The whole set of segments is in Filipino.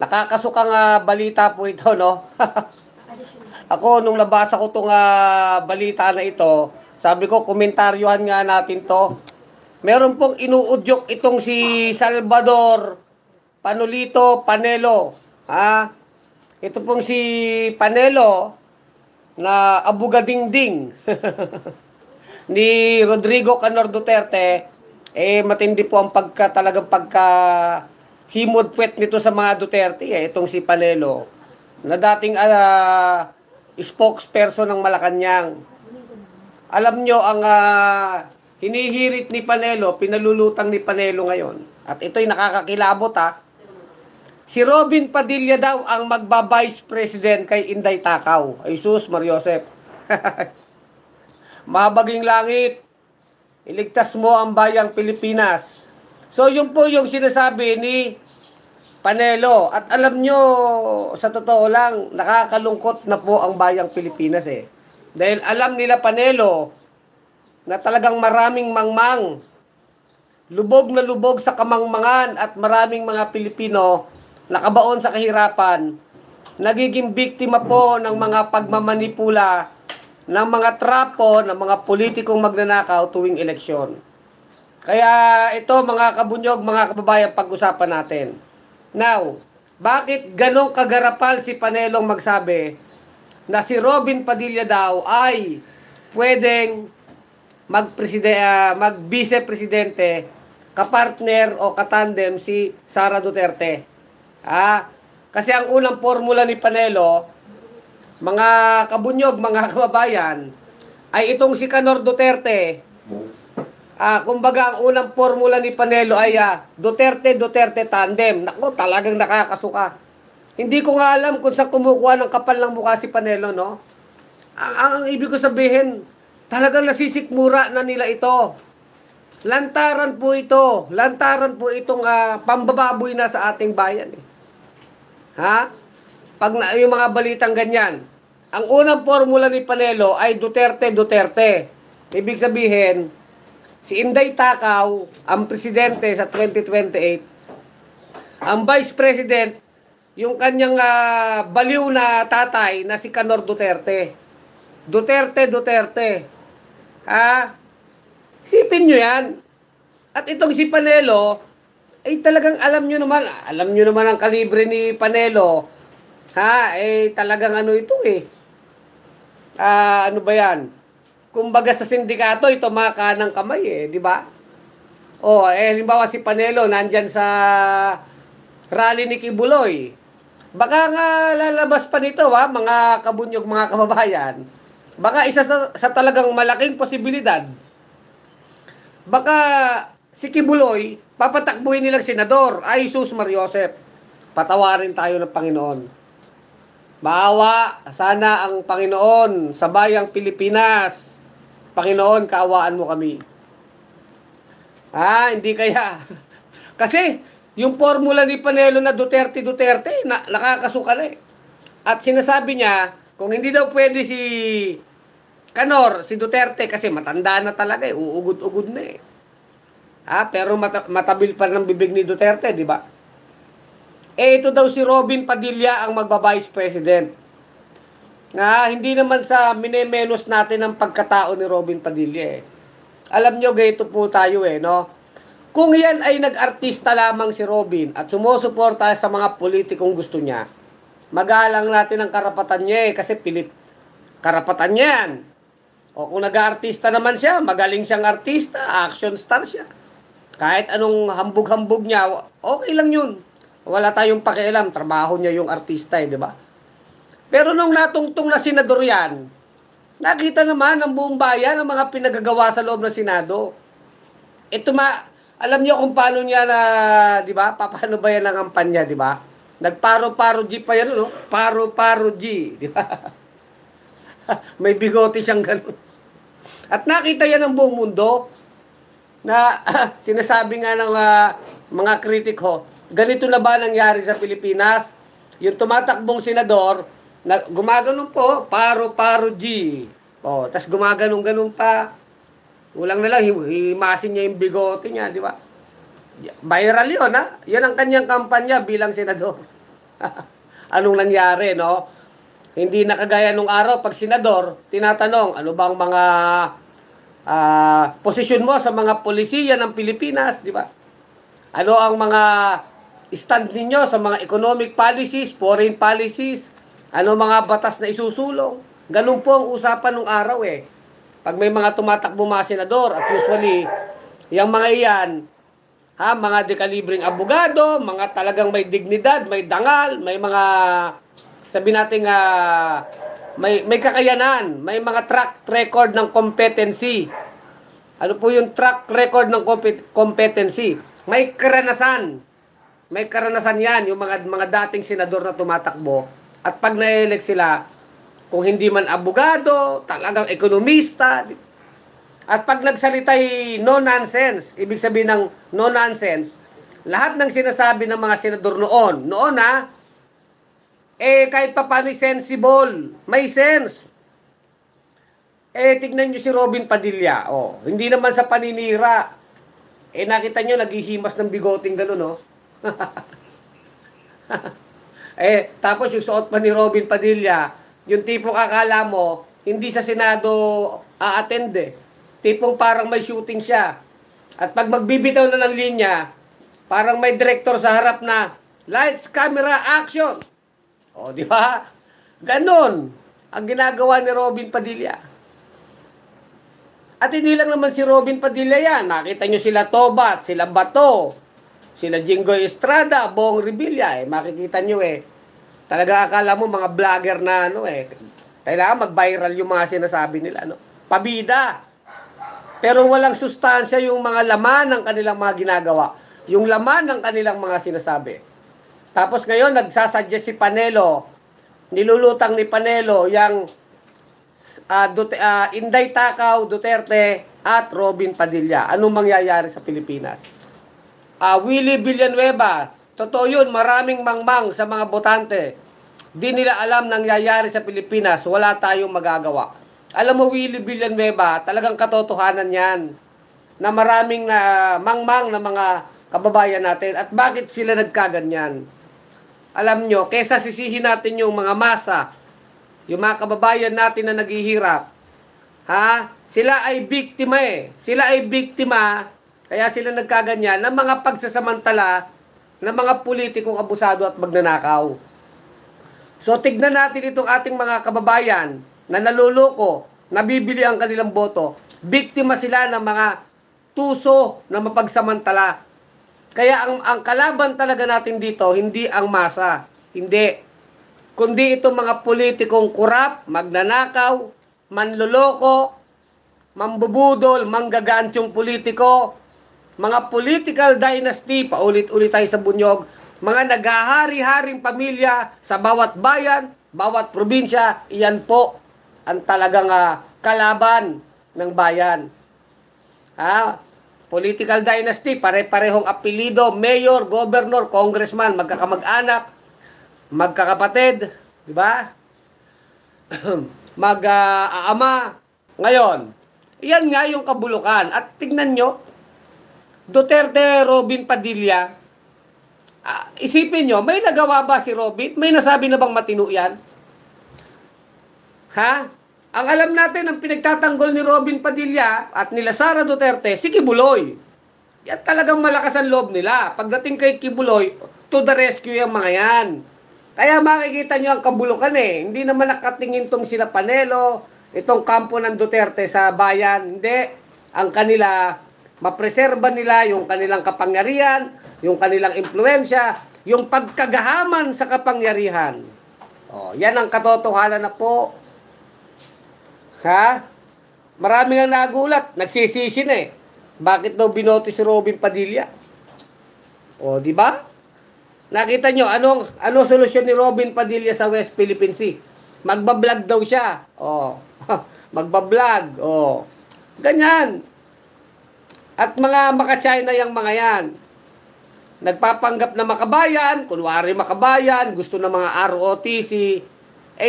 Nakakasukang balita po ito, no? Ako, nung nabasa ko itong balita na ito, sabi ko, komentaryohan nga natin to. Meron pong inuudyok itong si Salvador Panolito Panelo. Ito pong si Panelo na abugadingding ni Rodrigo Canor Duterte, matindi po ang talagang himod puwet nito sa mga Duterte, itong si Panelo, na dating spokesperson ng Malacanang. Alam nyo, ang hinihirit ni Panelo, pinalulutang ni Panelo ngayon, at ito'y nakakakilabot si Robin Padilla daw ang magba-vice president kay Inday Takaw. Ay sus, Mariosep. Mabaging langit, iligtas mo ang bayang Pilipinas. So, yun po yung sinasabi ni Panelo. At alam nyo, sa totoo lang, nakakalungkot na po ang bayang Pilipinas Dahil alam nila Panelo na talagang maraming mangmang, lubog na lubog sa kamangmangan, at maraming mga Pilipino nakabaon sa kahirapan, nagiging biktima po ng mga pagmamanipula, ng mga trapo, ng mga politikong magnanakaw tuwing eleksyon. Kaya ito, mga kabunyog, mga kababayan, pag-usapan natin. Now, bakit ganong kagarapal si Panelong magsabi na si Robin Padilla daw ay pwedeng mag-vice-presidente, kapartner o katandem si Sara Duterte? Kasi ang unang formula ni Panelo, mga kabunyog, mga kababayan, ay itong si Canor Duterte. Kumbaga, ang unang formula ni Panelo ay Duterte tandem. Naku, talagang nakakasuka. Hindi ko nga alam kung saan kumukuha ng kapal ng mukha si Panelo, no? Ang ibig ko sabihin, talagang nasisikmura na nila ito. Lantaran po ito. Lantaran po itong pambababoy na sa ating bayan. Pag yung mga balitang ganyan. Ang unang formula ni Panelo ay Duterte. Ibig sabihin, si Inday Takaw ang presidente sa 2028. Ang vice president, yung kanyang baliw na tatay na si Canor Duterte. Duterte. Isipin nyo yan. At itong si Panelo, ay talagang alam nyo naman ang kalibre ni Panelo. Talagang ano ito ano ba yan? Kumbaga sa sindikato, ito maka ng kamay di ba? Halimbawa si Panelo, nandyan sa rally ni Kibuloy. Baka nga lalabas pa nito, mga kabunyog, mga kababayan. Baka isa sa talagang malaking posibilidad. Baka si Kibuloy, papatakbuhin nilang senador. Ay, sus, Mariosep. Patawarin tayo ng Panginoon. Maawa sana ang Panginoon sa bayang Pilipinas. Panginoon, kaawaan mo kami. Hindi kaya. Kasi, yung formula ni Panelo na Duterte, nakakasuka na At sinasabi niya, kung hindi daw pwede si Canor, si Duterte, kasi matanda na talaga uugod-ugod na pero matabil pa ng bibig ni Duterte, di ba? Ito daw si Robin Padilla ang magba-vice president. Hindi naman sa minemenos natin ang pagkatao ni Robin Padilla Alam nyo, ganito po tayo no? Kung yan ay nag-artista lamang si Robin at sumusuporta sa mga politikong gusto niya, magalang natin ang karapatan niya kasi karapatan niya yan. O kung nag-artista naman siya, magaling siyang artista, action star siya. Kahit anong hambog-hambog niya, okay lang yun. Wala tayong pakialam, trabaho niya yung artista di ba? Pero nung natungtong na senador yan, nakita naman ng buong bayan ang mga pinagagawa sa loob ng Senado. Alam niyo kung paano niya di ba? Paano ba yan ang kampanya, di ba? Nagparo-paro G pa yan, no? Paro-paro G, di ba? May bigote siyang ganun. At nakita yan ng buong mundo na sinasabi nga ng mga kritiko, ganito na ba nangyari sa Pilipinas? Yung tumatakbong senador, gumaganon po, paro-paro G. Tas gumaganon-ganon pa. Ulang na lang, himasin niya yung bigote niya, di ba? Viral yun, ha? Yan ang kanyang kampanya bilang senador. Anong nangyari, no? Hindi na kagaya nung araw, pag senador, tinatanong, ano bang mga posisyon mo sa mga polisiya ng Pilipinas, di ba? Ano ang mga stand ninyo sa mga economic policies, foreign policies, ano mga batas na isusulong. Ganun po ang usapan nung araw eh. Pag may mga tumatakbo mga senador, at usually, yung mga iyan, mga dekalibring abogado, mga talagang may dignidad, may dangal, may mga, sabi natin, may kakayanan, may mga track record ng competency. Ano po yung track record ng competency? May karanasan. May karanasan yan, yung mga dating senador na tumatakbo. At pag na-elect sila, kung hindi man abogado, talagang ekonomista. At pag nagsalita'y no-nonsense, ibig sabihin ng no-nonsense, lahat ng sinasabi ng mga senador noon kahit pa paano sensible, may sense. Tignan nyo si Robin Padilla, hindi naman sa paninira. Nakita nyo, naghihimas ng bigoting gano'n, no? Tapos yung suot pa ni Robin Padilla, yung tipong akala mo, hindi sa Senado a-attend Tipong parang may shooting siya. At pag magbibitaw na ng linya, parang may director sa harap na, lights, camera, action! Di ba? Ganon ang ginagawa ni Robin Padilla. At hindi lang naman si Robin Padilla yan. Nakita nyo sila Tobat, sila Bato, sila Jinggoy Estrada, Bong Revilla. Makikita nyo Talaga akala mo mga vlogger na kailangan mag-viral yung mga sinasabi nila. Pabida. Pero walang sustansya yung mga laman ng kanilang mga ginagawa. Yung laman ng kanilang mga sinasabi. Tapos ngayon, nagsasuggest si Panelo, nilulutang ni Panelo yung Inday Takaw, Duterte, at Robin Padilla. Anong mangyayari sa Pilipinas? Willie Villanueva, totoo yun, maraming mangmang sa mga botante. Di nila alam nangyayari sa Pilipinas, wala tayong magagawa. Alam mo, Willie Villanueva, talagang katotohanan yan, na maraming mangmang na mga kababayan natin. At bakit sila nagkaganyan? Alam nyo, kesa sisihin natin yung mga masa, yung mga kababayan natin na naghihirap, sila ay biktima Sila ay biktima, kaya sila nagkaganyan, ng mga pagsasamantala ng mga politikong abusado at magnanakaw. So, tignan natin itong ating mga kababayan na naluloko, nabibili ang kanilang boto. Biktima sila ng mga tuso na mapagsamantala. Kaya ang kalaban talaga natin dito, hindi ang masa. Hindi. Kundi itong mga politikong kurap, magnanakaw, manloloko, mambubudol, manggagantyong politiko, mga political dynasty, paulit-ulit tayo sa bunyog, mga naghahari-haring pamilya sa bawat bayan, bawat probinsya, iyan po ang talagang kalaban ng bayan. Political dynasty, pare-parehong apelido, mayor, governor, congressman, magkakamag-anak, magkakapatid, di ba? Mag-aama. Ngayon, iyan nga yung kabulukan. At tignan nyo, Duterte, Robin Padilla, isipin nyo, may nagawa ba si Robin? May nasabi na bang matino yan? Ang alam natin, ang pinagtatanggol ni Robin Padilla at nila Sara Duterte, si Kibuloy. Yan talagang malakas ang loob nila. Pagdating kay Kibuloy, to the rescue yung mga yan. Kaya makikita nyo ang kabulukan Hindi naman nakatingin tong sila Panelo, itong kampo ng Duterte sa bayan. Hindi. Ang kanila, mapreserba nila yung kanilang kapangyarihan, yung kanilang impluensya, yung pagkagahaman sa kapangyarihan. Yan ang katotohanan na po. Maraming ang nagulat, nagsisisi na Bakit daw binoto si Robin Padilla? Di ba? Nakita nyo, anong solusyon ni Robin Padilla sa West Philippine Sea? Magbablog daw siya. Magbablog. Ganyan. At mga maka-China yung mga yan. Nagpapanggap na makabayan, kunwari makabayan, gusto ng mga ROTC.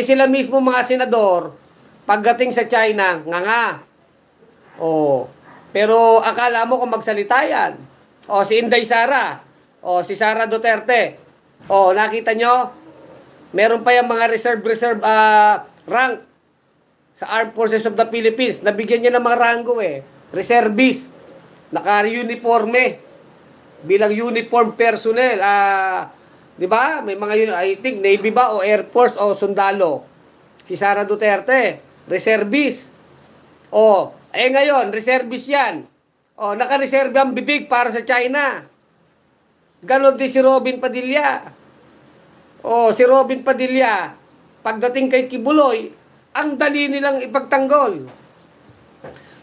Sila mismo mga senador, pagdating sa China, nga. Pero akala mo kung magsalita yan. O, si Inday Sara. O, si Sara Duterte. O, nakita nyo? Meron pa yung mga reserve rank sa Armed Forces of the Philippines. Nabigyan niya ng mga ranggo eh. Reservist. Naka-uniforme. Bilang uniform personnel. Di ba? May mga I think Navy ba o Air Force o sundalo. Si Sara Duterte. Reservist. O, ngayon, reservist yan. O, naka-reserve ang bibig para sa China. Ganon din si Robin Padilla. O, si Robin Padilla, pagdating kay Kibuloy, ang dali nilang ipagtanggol.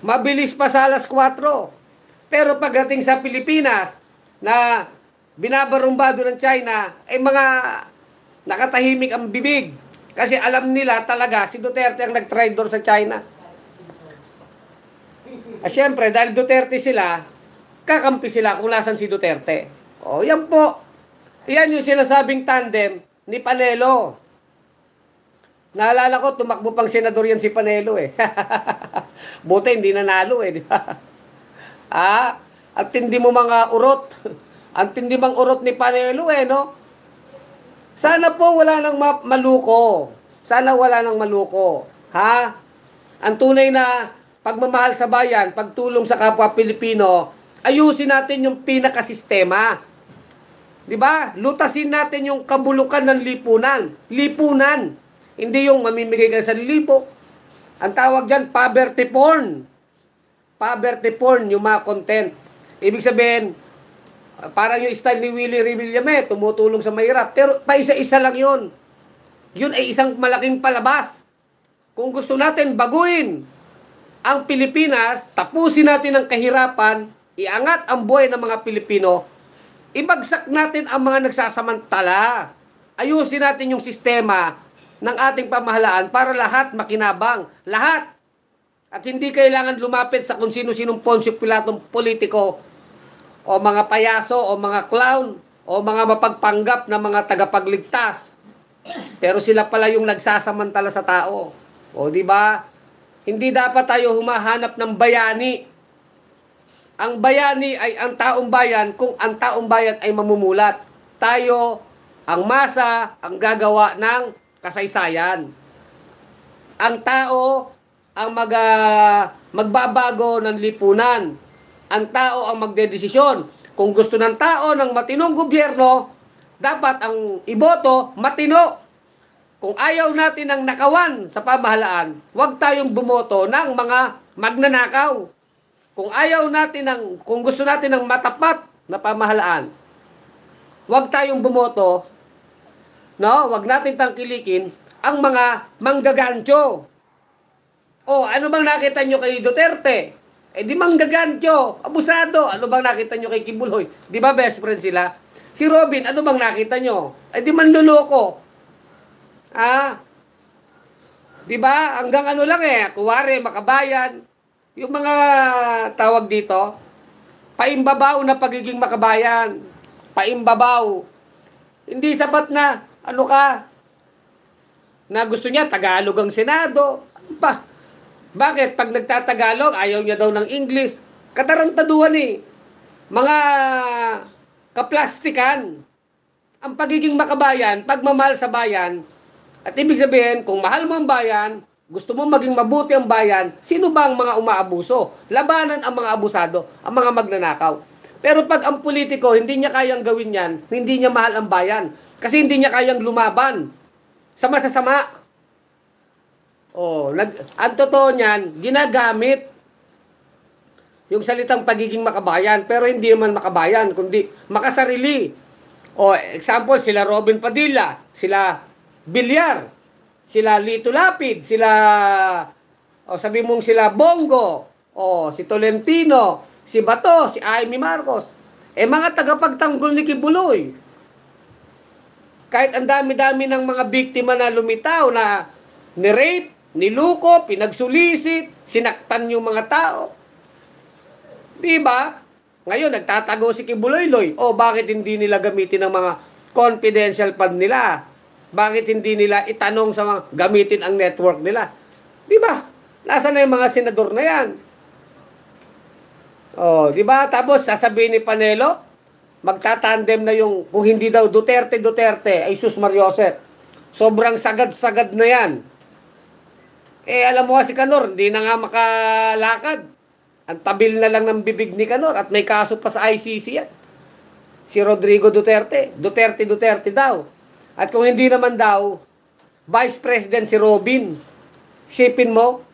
Mabilis pa sa alas 4. Pero pagdating sa Pilipinas, na binabarumbado ng China, ay mga nakatahimik ang bibig. Kasi alam nila talaga si Duterte ang nag-traitor sa China. Siyempre, dahil Duterte sila, kakampi sila kung nasan si Duterte. O, yan po. Yan yung sinasabing tandem ni Panelo. Naalala ko, tumakbo pang senador yan si Panelo eh. Buti, hindi nanalo eh, di ba? Ang tindi mo mga urot. Ang tindi mang urot ni Panelo eh, no? Sana po wala nang maluko. Sana wala nang maluko. Ha? Ang tunay na pagmamahal sa bayan, pagtulong sa kapwa Pilipino, ayusin natin yung pinakasistema. 'Di ba? Lutasin natin yung kabulukan ng lipunan. Lipunan. Hindi yung mamimigay ka sa lipo. Ang tawag diyan, poverty porn. Poverty porn, yung mga content. Ibig sabihin, parang yung style ni Willie Revillame, tumutulong sa mahirap. Pero paisa-isa lang yun. Yun ay isang malaking palabas. Kung gusto natin baguhin ang Pilipinas, tapusin natin ang kahirapan, iangat ang buhay ng mga Pilipino, ibagsak natin ang mga nagsasamantala. Ayusin natin yung sistema ng ating pamahalaan para lahat makinabang. Lahat. At hindi kailangan lumapit sa kung sino-sinong Poncio Pilatong politiko o mga payaso o mga clown o mga mapagpanggap na mga tagapagligtas. Pero sila pala yung nagsasamantala sa tao. O di ba? Hindi dapat tayo humahanap ng bayani. Ang bayani ay ang taong bayan kung ang taong bayan ay mamumulat. Tayo, ang masa, ang gagawa ng kasaysayan. Ang tao, ang magbabago ng lipunan. Ang tao ang magdedesisyon. Kung gusto ng tao ng matinong gobyerno, dapat ang iboto matino. Kung ayaw natin ng nakawan sa pamahalaan, huwag tayong bumoto ng mga magnanakaw. Kung gusto natin ng matapat na pamahalaan, huwag tayong bumoto, no? Huwag natin tangkilikin ang mga manggagancho. O, ano bang nakita nyo kay Duterte? Di manggagancho, abusado. Ano bang nakita nyo kay Kibuloy? Di ba best friend sila? Si Robin, ano bang nakita nyo? Di manluloko. Di ba? Hanggang ano lang kuwari, makabayan. Yung mga tawag dito, paimbabaw na pagiging makabayan. Paimbabaw. Hindi sapat na, na gusto niya, Tagalog ang Senado. Bakit? Pag nagtatagalog, ayaw niya daw ng English. Katarantaduhan Mga kaplastikan. Ang pagiging makabayan, pagmamahal sa bayan, at ibig sabihin, kung mahal mo ang bayan, gusto mo maging mabuti ang bayan, sino ba ang mga umaabuso? Labanan ang mga abusado, ang mga magnanakaw. Pero pag ang politiko, hindi niya kayang gawin yan, hindi niya mahal ang bayan. Kasi hindi niya kayang lumaban sa masasama. Ang totoo niyan, ginagamit yung salitang pagiging makabayan, pero hindi naman makabayan, kundi makasarili. Example, sila Robin Padilla, sila Villar, sila Lito Lapid, sabi mong sila Bongo, si Tolentino, si Bato, si Amy Marcos, mga tagapagtanggol ni Kibuloy. Kahit ang dami-dami ng mga biktima na lumitaw na ni-rape, niluko, pinagsulisit, sinaktan yung mga tao. Diba? Ngayon, nagtatago si Kibuloy-Loy. Bakit hindi nila gamitin ang mga confidential fund nila? Bakit hindi nila itanong sa mga gamitin ang network nila? Di ba? Nasaan na yung mga senador na yan? Oh, di ba? Tapos sasabihin ni Panelo, magtatandem na yung, kung hindi daw Duterte, ay sus Mariosep. Sobrang sagad-sagad na yan. Eh, alam mo si Canor, hindi na nga makalakad. Ang tabil na lang ng bibig ni Canor at may kaso pa sa ICC yan. Si Rodrigo Duterte. Duterte daw. At kung hindi naman daw, Vice President si Robin. Isipin mo,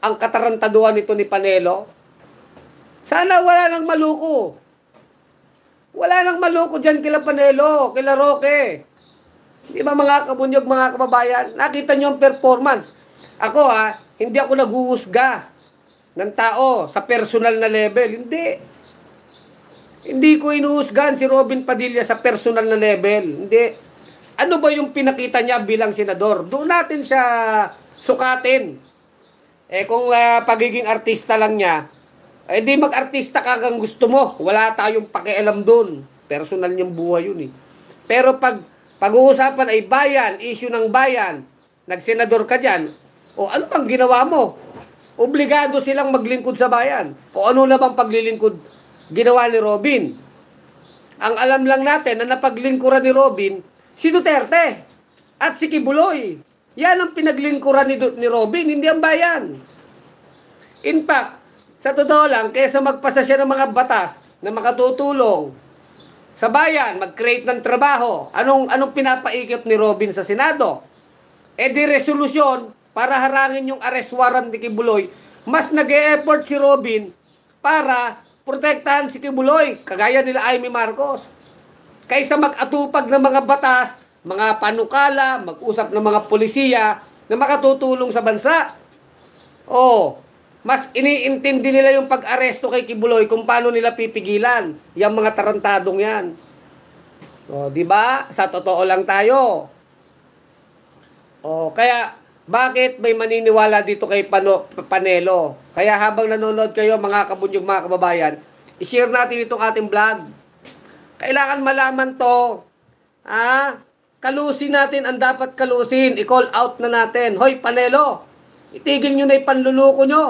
ang katarantaduhan nito ni Panelo. Sana wala nang maluko. Wala nang maluko dyan kila Panelo, kila Roque. Di ba mga kabunyog, mga kababayan? Nakita nyo ang performance. Ako hindi ako naghuhusga ng tao sa personal na level. Hindi. Hindi ko inuhusgan si Robin Padilla sa personal na level. Hindi. Ano ba yung pinakita niya bilang senador? Doon natin siya sukatin. Eh kung pagiging artista lang niya, eh di mag-artista ka kung gusto mo. Wala tayong pakialam doon. Personal niyang buhay yun eh. Pero pag-uusapan ay bayan, issue ng bayan, nagsenador ka dyan, o ano bang ginawa mo? Obligado silang maglingkod sa bayan. O ano na bang paglilingkod ginawa ni Robin? Ang alam lang natin na napaglingkuran ni Robin, si Duterte at si Kibuloy. Yan ang pinaglingkuran ni Robin, hindi ang bayan. In fact, sa totoo lang, kaysa magpasa siya ng mga batas na makatutulong sa bayan, mag-create ng trabaho, anong pinapaikot ni Robin sa Senado? Eh di resolusyon para harangin yung arrest warrant ni Kibuloy. Mas nag-e-effort si Robin para protektahan si Kibuloy, kagaya nila Amy Marcos. Kaysa mag-atupag ng mga batas, mga panukala, mag-usap ng mga polisiya na makatutulong sa bansa. Mas iniintindi nila yung pag-aresto kay Kibuloy kung paano nila pipigilan yung mga tarantadong yan. Di ba? Sa totoo lang tayo. Kaya bakit may maniniwala dito kay Panelo? Kaya habang nanonood kayo mga kabunyog, mga kababayan, i-share natin itong ating vlog. Kailangan malaman to. Kalusin natin ang dapat kalusin. I-call out na natin. Hoy Panelo, itigil nyo na yung panluluko nyo.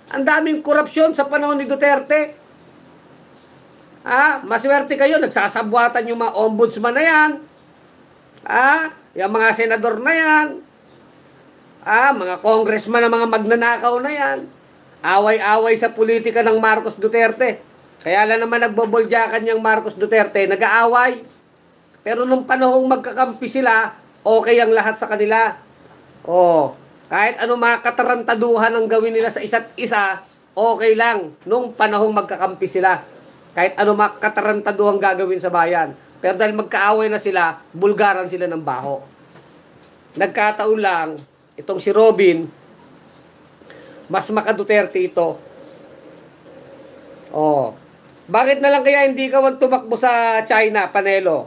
Ang daming korupsyon sa panahon ni Duterte. Maswerte kayo, nagsasabwatan yung mga ombudsman na yan. Yung mga senador na yan. Mga congressman na mga magnanakaw na yan. Away-away sa politika ng Marcos Duterte. Kaya lang naman nagboboljakan yung Marcos Duterte, nag-aaway. Pero nung panahong magkakampi sila, okay ang lahat sa kanila. Kahit ano mga katarantaduhan ang gawin nila sa isa't isa, okay lang nung panahong magkakampi sila. Kahit ano mga katarantaduhan gagawin sa bayan. Pero dahil magkaaway na sila, bulgaran sila ng baho. Nagkataon lang, itong si Robin, mas maka-Duterte ito. Bakit na lang kaya hindi ka tumakbo sa China, Panelo?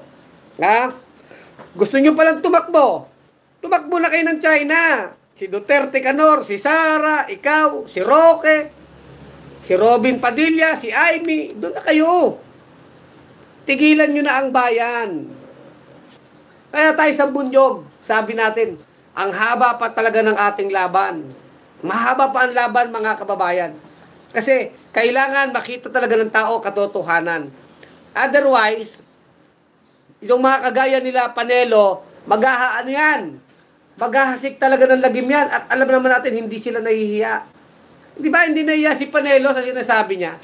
Gusto nyo palang tumakbo? Tumakbo na kayo ng China. Si Duterte Canor, si Sara, ikaw, si Roque, si Robin Padilla, si Amy, doon na kayo. Tigilan nyo na ang bayan. Kaya tayo sa bunyog, sabi natin, ang haba pa talaga ng ating laban. Mahaba pa ang laban, mga kababayan. Kasi kailangan makita talaga ng tao katotohanan. Otherwise, yung mga kagaya nila Panelo, maghahasik talaga ng lagim yan. At alam naman natin, hindi sila nahihiya. Di ba, hindi nahihiya si Panelo sa sinasabi niya.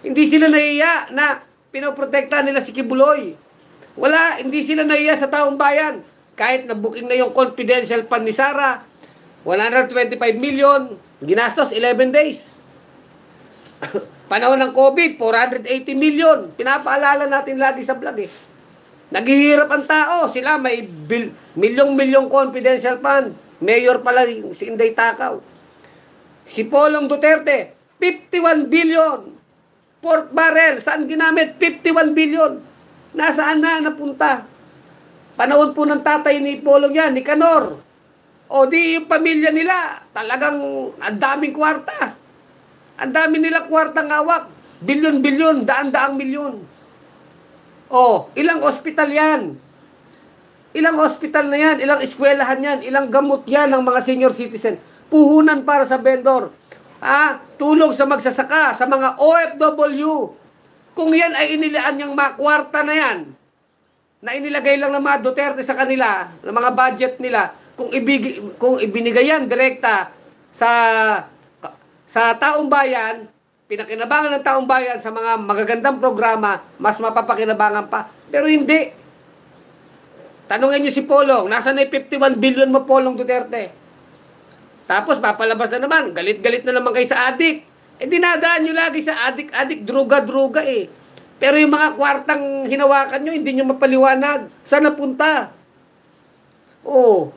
Hindi sila nahihiya na pinoprotektahan nila si Kibuloy. Hindi sila nahihiya sa taong bayan. Kahit na-booking na yung confidential fund ni Sara, 125 million, ginastos 11 days. Panahon ng COVID, 480 million. Pinapaalala natin lagi sa vlog eh. Naghihirap ang tao. Sila may milyong-milyong confidential fund. Mayor pala si Inday Takaw. Si Polong Duterte, 51 billion. Pork barrel, saan ginamit? 51 billion. Nasaan na napunta? Panahon po ng tatay ni Polong yan, ni Canor. Di yung pamilya nila, talagang ang daming kwarta. Ang dami nila kwartang hawak. Bilyon-bilyon, daan-daang milyon. Ilang ospital yan? Ilang ospital na yan? Ilang eskwelahan yan? Ilang gamot yan ng mga senior citizen? Puhunan para sa vendor. Tulong sa magsasaka, sa mga OFW. Kung yan ay inilaan yung mga kwarta na yan, na inilagay lang ng mga Duterte sa kanila, ng mga budget nila, kung ibinigay yan direkta sa taong bayan, pinakinabangan ng taong bayan sa mga magagandang programa, mas mapapakinabangan pa. Pero hindi. Tanungin nyo si Polong, nasa na 51 billion mo, Polong Duterte? Tapos papalabas na naman, galit-galit na naman kayo sa adik. Dinadaan nyo lagi sa adik-adik, druga-druga eh. Pero yung mga kwartang hinawakan nyo, hindi nyo mapaliwanag. Saan napunta?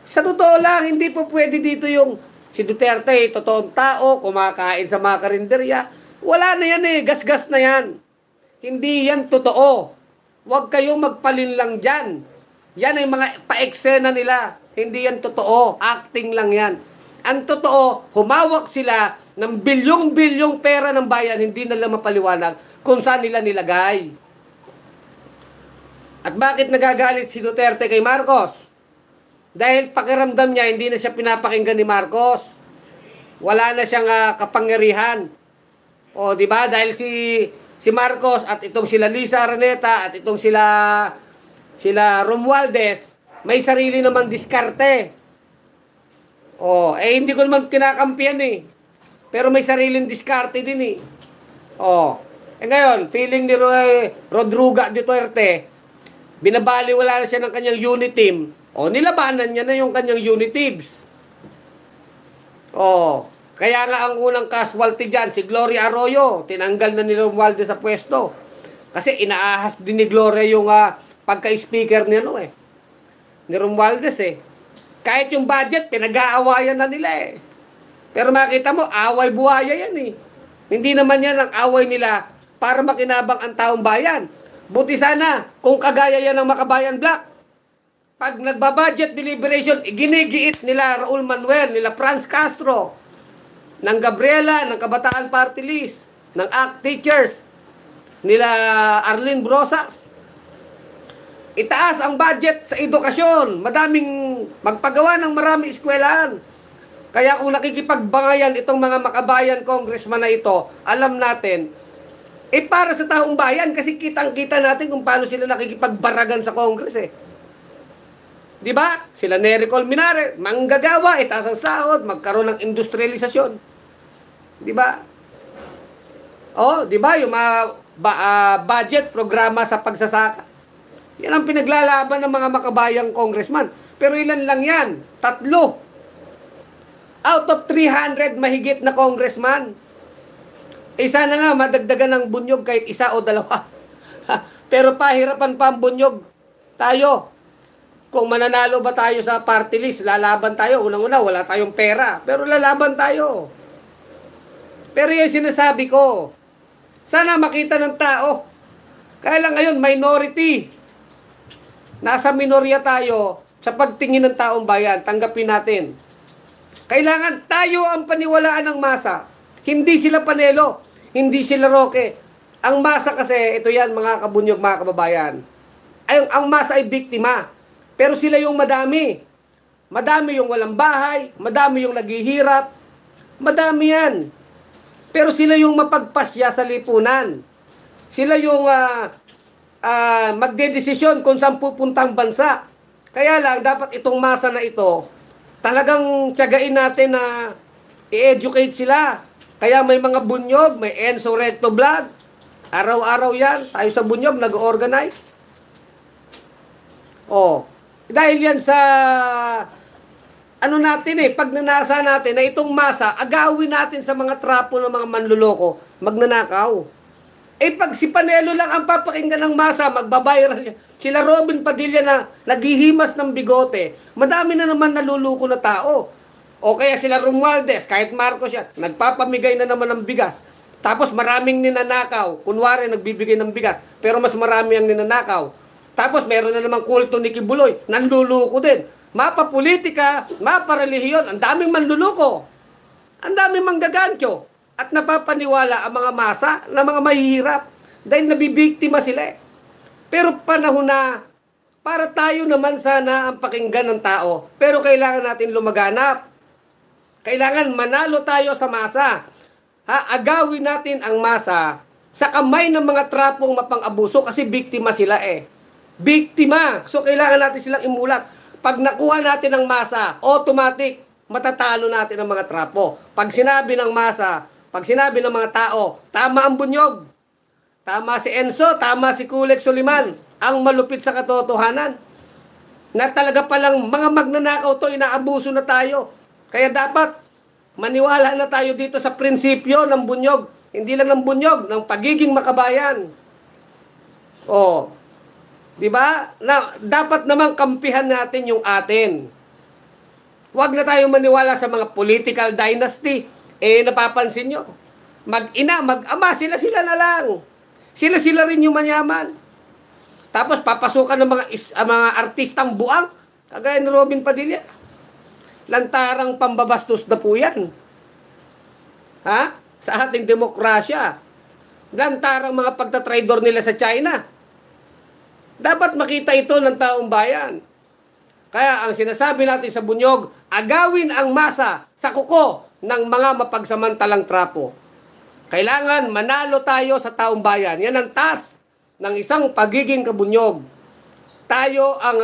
Sa totoo lang, hindi po pwede dito yung si Duterte, totoong tao, kumakain sa mga karinderya. Wala na yan eh, gas-gas na yan. Hindi yan totoo. Huwag kayong magpalin lang dyan. Yan ay mga pa-eksena nila. Hindi yan totoo. Acting lang yan. Ang totoo, humawak sila ng bilyong-bilyong pera ng bayan, hindi nila mapaliwanag kung saan nila nilagay. At bakit nagagalit si Duterte kay Marcos? Dahil pakiramdam niya, hindi na siya pinapakinggan ni Marcos. Wala na siyang kapangyarihan. Di ba? Dahil si Marcos at itong sila Lisa Araneta at itong sila Romualdez, may sarili namang diskarte. Hindi ko naman kinakampihan eh. Pero may sariling diskarte din eh. Ngayon, feeling ni Rodruga Duterte, binabaliwala na siya ng kanyang unit team. Nilabanan niya na yung kanyang unit teams. Kaya nga ang unang casualty dyan, si Gloria Arroyo, tinanggal na ni Romualdez sa pwesto. Kasi inaahas din ni Gloria yung pagka-speaker ni Romualdez eh. Kahit yung budget, pinag-aawayan na nila eh. Pero makita mo, away buhaya yan eh. Hindi naman yan ang away nila para makinabang ang taong bayan. Buti sana kung kagaya yan ng Makabayan Black. Pag nagbabudget deliberation, ginigiit nila Raul Manuel, nila Franz Castro, ng Gabriela, ng Kabataan Party List, ng ACT Teachers, nila Arlene Brosas. Itaas ang budget sa edukasyon. Madaming magpagawa ng maraming eskwelahan. Kaya kung nakikipagbangayan itong mga Makabayan congressman na ito, alam natin, para sa taong bayan, kasi kitang-kita natin kung paano sila nakikipagbaragan sa Congress eh. Di ba? Sila Nery Colmenares, manggagawa, itaas ang sahod, magkaroon ng industrialisasyon. Di ba? Di ba? Yung mga budget, programa sa pagsasaka. Yan ang pinaglalaban ng mga Makabayang congressman. Pero ilan lang yan? 3. Out of 300 mahigit na congressman. Sana nga madagdagan ng bunyog kahit 1 o 2. Pero pahirapan pa ang bunyog. Tayo. Kung mananalo ba tayo sa party list, lalaban tayo. Unang-una, wala tayong pera. Pero lalaban tayo. Pero yan sinasabi ko. Sana makita ng tao. Kaya lang ngayon, minority. Nasa minorya tayo sa pagtingin ng taong bayan. Tanggapin natin. Kailangan tayo ang paniwalaan ng masa. Hindi sila Panelo. Hindi sila Roque. Ang masa kasi, ito yan mga kabunyog, mga kababayan. Ang masa ay biktima. Pero sila yung madami. Madami yung walang bahay. Madami yung naghihirap. Madami yan. Pero sila yung mapagpasya sa lipunan. Sila yung magdedesisyon kung saan pupuntang bansa. Kaya lang, dapat itong masa na ito, talagang tiyagain natin na i-educate sila. Kaya may mga bunyog, may Enzo Recto Vlog. Araw-araw yan, tayo sa bunyog, nag-organize. Dahil yan sa, natin pag nanasa natin na itong masa, agawin natin sa mga trapo ng mga manluloko, magnanakaw. Pag si Panelo lang ang papakinggan ng masa, magbabiral yan. Sila Robin Padilla na naghihimas ng bigote, madami na naman naluluko na tao. O kaya sila Romualdez, kahit Marcos yan, nagpapamigay na naman ng bigas. Tapos maraming ninanakaw. Kunwari, nagbibigay ng bigas, pero mas marami ang ninanakaw. Tapos meron na namang kulto ni Kibuloy, nanluluko din. Mapa-politika, mapa-relihiyon, ang daming manluluko. Ang daming manggagantyo. At napapaniwala ang mga masa na mga mahihirap dahil nabibiktima sila eh. Pero panahon na para tayo naman sana ang pakinggan ng tao. Pero kailangan natin lumaganap. Kailangan manalo tayo sa masa. agawin natin ang masa sa kamay ng mga trapong mapang-abuso kasi biktima sila eh. Biktima. So, kailangan natin silang imulat. Pag nakuha natin ang masa, automatic, matatalo natin ang mga trapo. Pag sinabi ng masa, pag sinabi ng mga tao, tama ang Bunyog, tama si Enzo, tama si Kulex Soliman, ang malupit sa katotohanan, na talaga palang mga magnanakaw to, inaabuso na tayo. Kaya dapat, maniwala na tayo dito sa prinsipyo ng Bunyog. Hindi lang ng Bunyog, ng pagiging makabayan. O, di ba? Na dapat namang kampihan natin yung atin. Huwag na tayo maniwala sa mga political dynasty. Eh, napapansin nyo, mag-ina, mag-ama, sila-sila na lang. Sila-sila rin yung mayaman. Tapos papasukan ng mga artistang buang, kagaya ni Robin Padilla. Lantarang pambabastos na po yan. Ha? Sa ating demokrasya. Lantarang mga pagtatraidor nila sa China. Dapat makita ito ng taong bayan. Kaya ang sinasabi natin sa Bunyog, agawin ang masa sa kuko ng mga mapagsamantalang trapo. Kailangan manalo tayo sa taong bayan. Yan ang task ng isang pagiging kabunyog. Tayo ang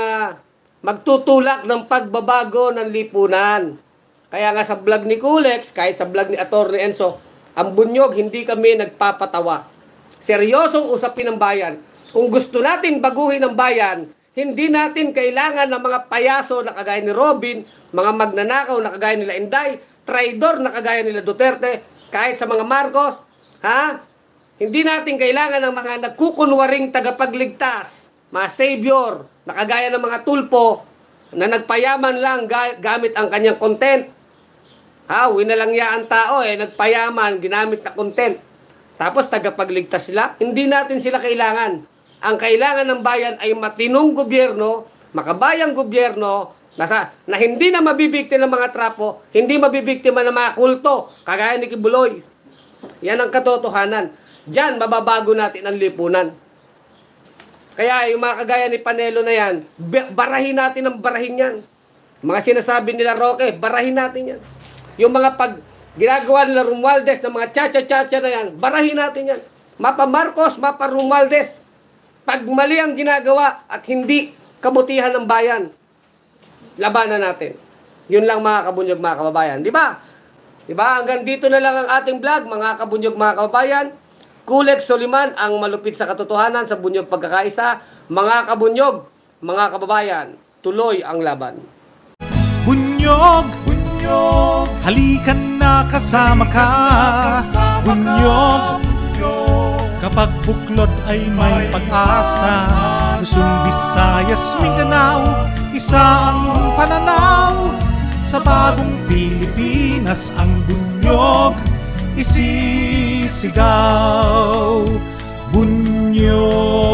magtutulak ng pagbabago ng lipunan. Kaya nga sa vlog ni Kulex, kahit sa vlog ni Atty. Enzo, ang Bunyog, hindi kami nagpapatawa. Seryosong usapin ng bayan. Kung gusto natin baguhin ang bayan, hindi natin kailangan ng mga payaso na kagaya ni Robin, mga magnanakaw na kagaya nila Inday, traidor na kagaya nila Duterte, kahit sa mga Marcos, ha? Hindi natin kailangan ng mga nagkukunwaring tagapagligtas, mga savior, na kagaya ng mga tulpo, na nagpayaman lang gamit ang kanyang content. Ha, winalangyaan tao nagpayaman, ginamit na content. Tapos tagapagligtas sila, hindi natin sila kailangan. Ang kailangan ng bayan ay matinong gobyerno, makabayang gobyerno, na hindi na mabibiktima ng mga trapo, hindi mabibiktima ng mga kulto, kagaya ni Kibuloy. Yan ang katotohanan. Diyan, mababago natin ang lipunan. Kaya yung mga kagaya ni Panelo na yan, barahin natin ang barahin yan. Mga sinasabi nila Roque, barahin natin yan. Yung mga ginagawa nila Romualdez na mga chacha-chacha na yan, barahin natin yan. Mapa Marcos, mapa Romualdez. Pag mali ang ginagawa at hindi kabutihan ng bayan, labanan natin. Yun lang mga kabunyog, mga kababayan. Di ba? Di ba? Hanggang dito na lang ang ating vlog, mga kabunyog, mga kababayan. Kulex Soliman, ang malupit sa katotohanan sa Bunyog Pagkakaisa. Mga kabunyog, mga kababayan, tuloy ang laban. Bunyog, bunyog, halikan na kasama ka. Bunyog, kapag buklod ay may pag-asa. Luzon, Visayas, Mindanao, isa ang pananaw. Sa bagong Pilipinas ang bunyog isisigaw. Bunyog.